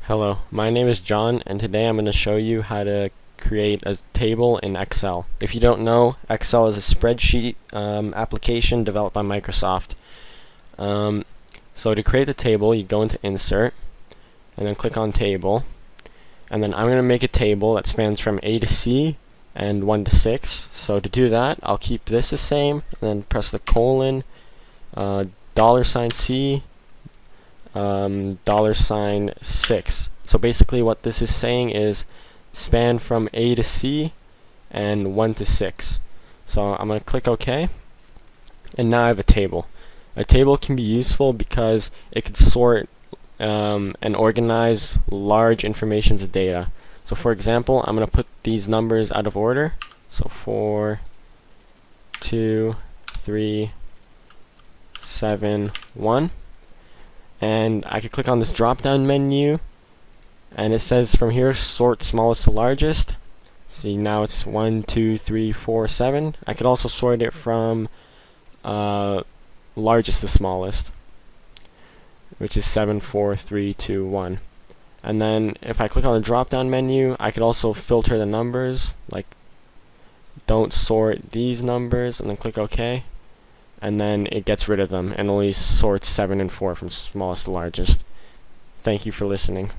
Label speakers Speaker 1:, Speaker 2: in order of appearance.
Speaker 1: Hello, my name is John, and today I'm going to show you how to create a table in Excel. If you don't know, Excel is a spreadsheet application developed by Microsoft. So to create the table, you go into Insert, and then click on Table, and then I'm going to make a table that spans from A to C and 1 to 6. So to do that, I'll keep this the same, and then press the colon, $C, $6. So basically what this is saying is span from A to C and 1 to 6. So I'm going to click OK, and now I have a table. A table can be useful because it could sort and organize large informations of data. So for example, I'm going to put these numbers out of order. So 4, 2, 3, 7, 1. And I could click on this drop down menu, and it says from here sort smallest to largest. See, now it's 1, 2, 3, 4, 7. I could also sort it from largest to smallest, which is 7, 4, 3, 2, 1. And then if I click on the drop down menu, I could also filter the numbers, like don't sort these numbers, and then click OK. And then it gets rid of them and only sorts 7 and 4 from smallest to largest. Thank you for listening.